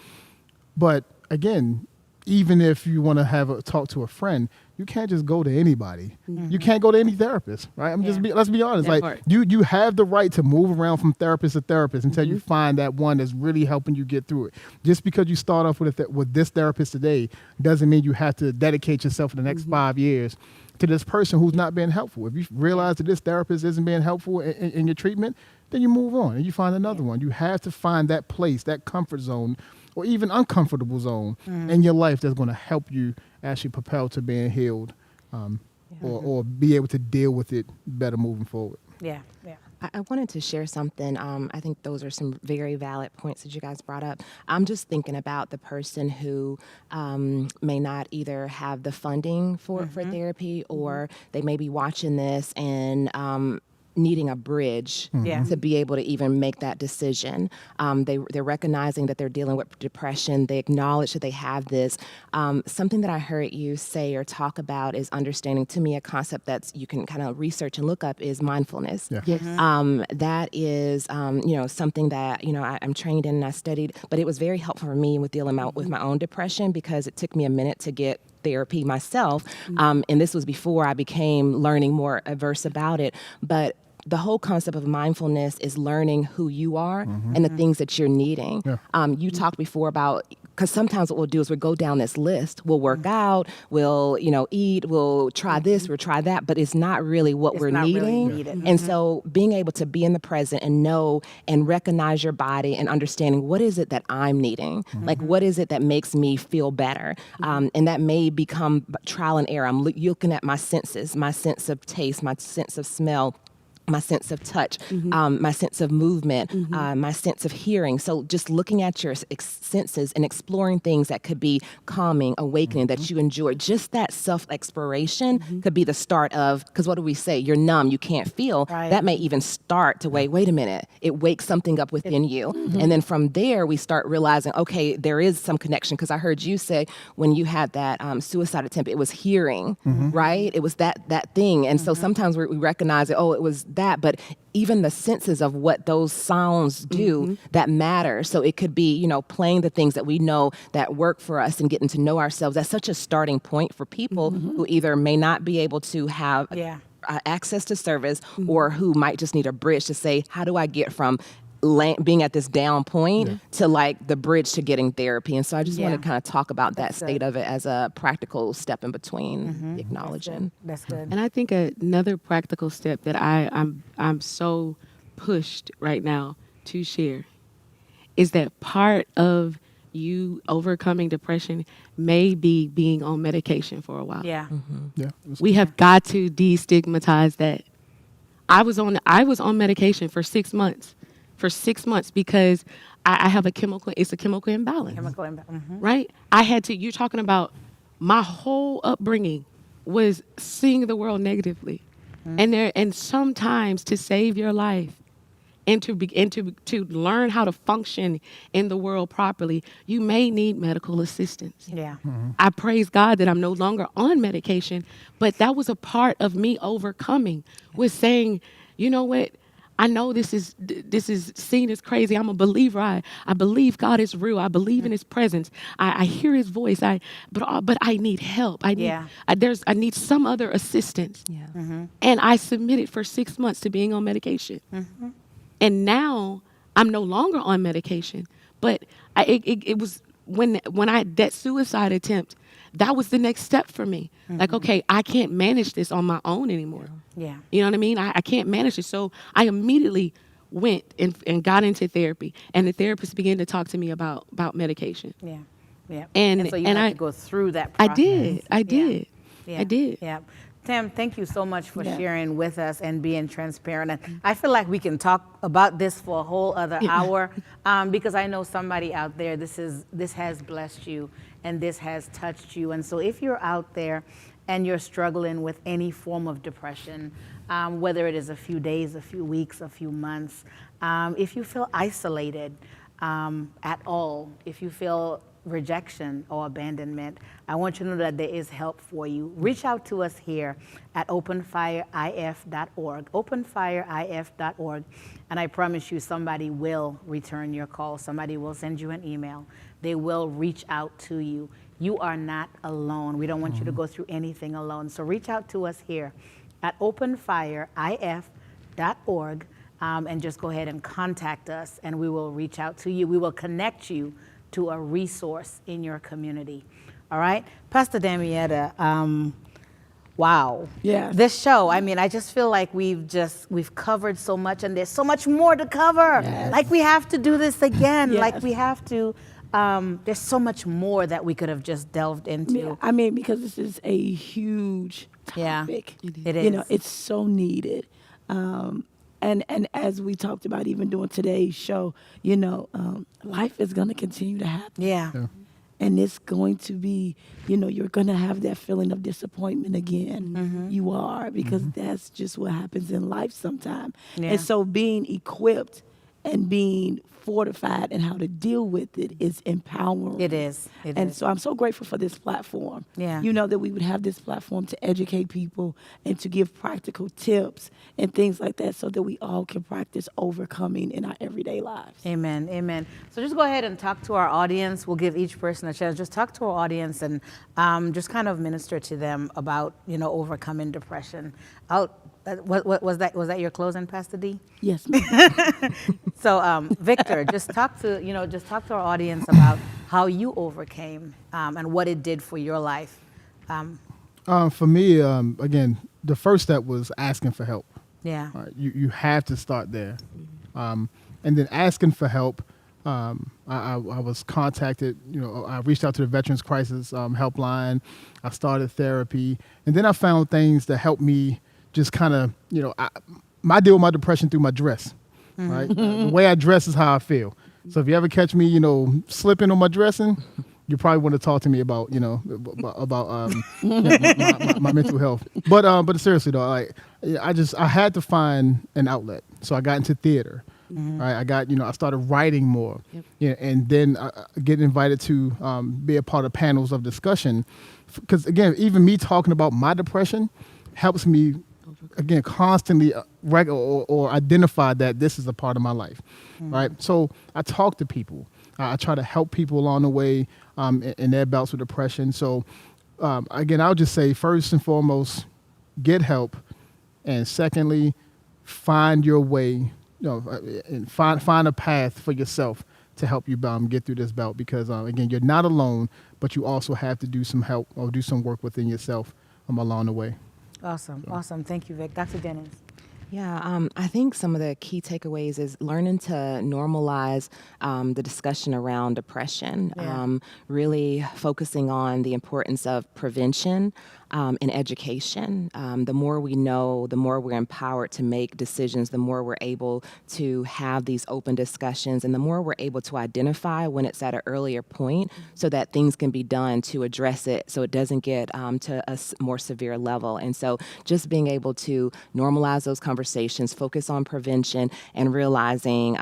But again, even if you want to have a talk to a friend, you can't just go to anybody. You can't go to any therapist, right? Let's be honest. That Like part. you have the right to move around from therapist to therapist until you find that one that's really helping you get through it. Just because you start off with this therapist today doesn't mean you have to dedicate yourself for the next 5 years to this person who's not being helpful. If you realize that this therapist isn't being helpful in your treatment, then you move on and you find another one. You have to find that place, that comfort zone, or even uncomfortable zone in your life that's going to help you actually propel to being healed or be able to deal with it better moving forward. Yeah. Yeah. I wanted to share something. I think those are some very valid points that you guys brought up. I'm just thinking about the person who may not either have the funding for therapy, or they may be watching this and needing a bridge Yeah. to be able to even make that decision. They're recognizing that they're dealing with depression. They acknowledge that they have this. Something that I heard you say or talk about is understanding, to me, a concept that you can kind of research and look up is mindfulness. Yeah. Yes. That is, something that, I'm trained in and I studied, but it was very helpful for me with dealing with my own depression, because it took me a minute to get therapy myself. And this was before I became learning more averse about it. But the whole concept of mindfulness is learning who you are and the things that you're needing. Yeah. You talked before about, because sometimes what we'll do is we'll go down this list. We'll work out, we'll, eat, we'll try this, we'll try that, but it's not really what It's we're not really needing. needed. And so being able to be in the present and know and recognize your body and understanding what is it that I'm needing? Like, what is it that makes me feel better? And that may become trial and error. I'm looking at my senses, my sense of taste, my sense of smell, my sense of touch, my sense of movement, my sense of hearing. So just looking at your senses and exploring things that could be calming, awakening, that you enjoy. Just that self-exploration could be the start of, because what do we say? You're numb, you can't feel. Right. That may even start to wait a minute. It wakes something up within you. And then from there, we start realizing, okay, there is some connection. Because I heard you say when you had that suicide attempt, it was hearing, right? It was that thing. And so sometimes we recognize it, it was that, but even the senses of what those sounds do that matter. So it could be, playing the things that we know that work for us and getting to know ourselves. That's such a starting point for people who either may not be able to have access to service or who might just need a bridge to say, how do I get from being at this down point to like the bridge to getting therapy? And so I just want to kind of talk about that state of it as a practical step in between acknowledging. That's good. And I think another practical step that I'm so pushed right now to share is that part of you overcoming depression may be being on medication for a while. Yeah. Yeah. We have got to destigmatize that. I was on medication for 6 months. For 6 months because I have a chemical imbalance. Chemical impact. Right? You're talking about my whole upbringing was seeing the world negatively. And sometimes to save your life and to learn how to function in the world properly, you may need medical assistance. Yeah. I praise God that I'm no longer on medication, but that was a part of me overcoming, was saying, you know what? I know this is seen as crazy. I'm a believer. I believe God is real. I believe in His presence. I hear His voice. But I need help. I need some other assistance. Yeah. And I submitted for 6 months to being on medication. And now I'm no longer on medication. But it was when that suicide attempt, that was the next step for me. Like, okay, I can't manage this on my own anymore. Yeah. You know what I mean? I can't manage it. So I immediately went and got into therapy. And the therapist began to talk to me about medication. Yeah. Yeah. And- so you and had I- to go through that I process. did. I did. Yeah. I did. Yeah. Tam, thank you so much for Yeah. sharing with us and being transparent. And I feel like we can talk about this for a whole other hour because I know somebody out there, this has blessed you and this has touched you. And so if you're out there and you're struggling with any form of depression, whether it is a few days, a few weeks, a few months, if you feel isolated at all, if you feel rejection or abandonment, I want you to know that there is help for you. Reach out to us here at openfireif.org, openfireif.org, and I promise you somebody will return your call. Somebody will send you an email. They will reach out to you. You are not alone. We don't want you to go through anything alone. So reach out to us here at openfireif.org and just go ahead and contact us and we will reach out to you. We will connect you to a resource in your community. All right? Pastor Damietta, wow. Yes. This show, I mean, I just feel like we've covered so much and there's so much more to cover. Yes. Like we have to do this again. Yes. Like we have to, there's so much more that we could have just delved into. Yeah, I mean, because this is a huge Yeah, topic. it You know, is. it's so needed. And as we talked about even doing today's show, you know, life is going to continue to happen. Yeah. And it's going to be, you know, you're going to have that feeling of disappointment again. You are, because that's just what happens in life sometimes. Yeah. And so being equipped and being fortified and how to deal with it is empowering. It is. It And is. so I'm so grateful for this platform. Yeah. You know, that we would have this platform to educate people and to give practical tips and things like that so that we all can practice overcoming in our everyday lives. Amen. Amen. So just go ahead and talk to our audience. We'll give each person a chance. Just talk to our audience and just kind of minister to them about, you know, overcoming depression. Was that your closing, Pastor D? Yes, ma'am. So, Victor, just talk to our audience about how you overcame and what it did for your life. For me, again, the first step was asking for help. Yeah. All right, you have to start there. And then asking for help, I was contacted, you know, I reached out to the Veterans Crisis Helpline. I started therapy. And then I found things that helped me just kind of, you know, I deal with my depression through my dress, right? The way I dress is how I feel. So if you ever catch me, you know, slipping on my dressing, you probably want to talk to me about, you know, about my mental health. But seriously though, I had to find an outlet. So I got into theater. Right, I started writing more, and then getting invited to be a part of panels of discussion. Because again, even me talking about my depression helps me, again, constantly or identify that this is a part of my life, right? So I talk to people. I try to help people along the way in their bouts with depression. So again, I'll just say first and foremost, get help, and secondly, find your way. You know, and find a path for yourself to help you get through this bout, because again, you're not alone, but you also have to do some help or do some work within yourself along the way. Awesome. Awesome. Thank you, Vic. Dr. Jennings. Yeah, I think some of the key takeaways is learning to normalize the discussion around depression, Yeah. really focusing on the importance of prevention and education. The more we know, the more we're empowered to make decisions, the more we're able to have these open discussions, and the more we're able to identify when it's at an earlier point so that things can be done to address it so it doesn't get to a more severe level. And so just being able to normalize those conversations, focus on prevention, and realizing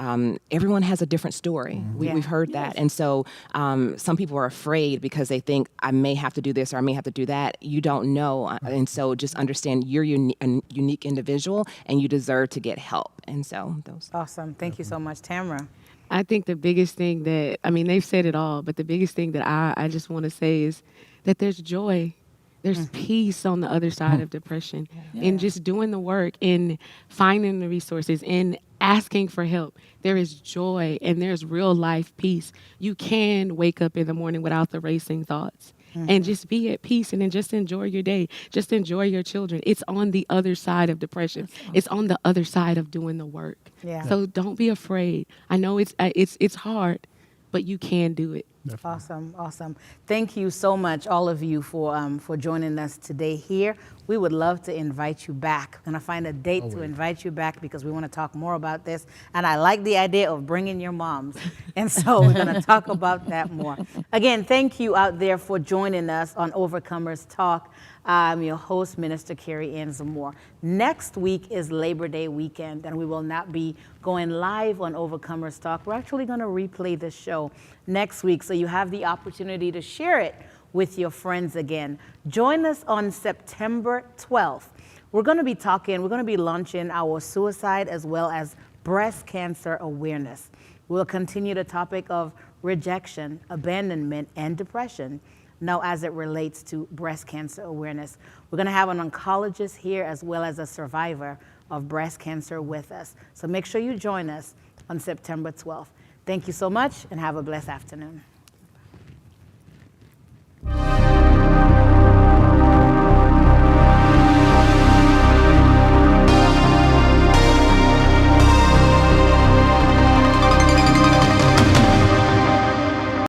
everyone has a different story. Yeah. We've heard that. And so some people are afraid because they think I may have to do this or I may have to do that. You don't know. And so just understand you're a unique individual and you deserve to get help. And so those. Awesome. Thank you so much, Tamara. I think the biggest thing that, I mean, they've said it all, but the biggest thing that I just want to say is that there's joy. There's peace on the other side of depression. And just doing the work and finding the resources and asking for help. There is joy and there's real life peace. You can wake up in the morning without the racing thoughts. And just be at peace and then just enjoy your day. Just enjoy your children. It's on the other side of depression. It's on the other side of doing the work. Yeah. So don't be afraid. I know it's hard, but you can do it. Awesome, awesome. Thank you so much, all of you, for joining us today here. We would love to invite you back. We're going to find a date to invite you back because we want to talk more about this. And I like the idea of bringing your moms. And so we're going to talk about that more. Again, thank you out there for joining us on Overcomers Talk. I'm your host, Minister Carrie Ann Zamore. Next week is Labor Day weekend, and we will not be going live on Overcomers Talk. We're actually going to replay this show next week, so you have the opportunity to share it with your friends again. Join us on September 12th. We're going to be launching our suicide as well as breast cancer awareness. We'll continue the topic of rejection, abandonment, and depression. Now, as it relates to breast cancer awareness, we're going to have an oncologist here as well as a survivor of breast cancer with us. So make sure you join us on September 12th. Thank you so much and have a blessed afternoon.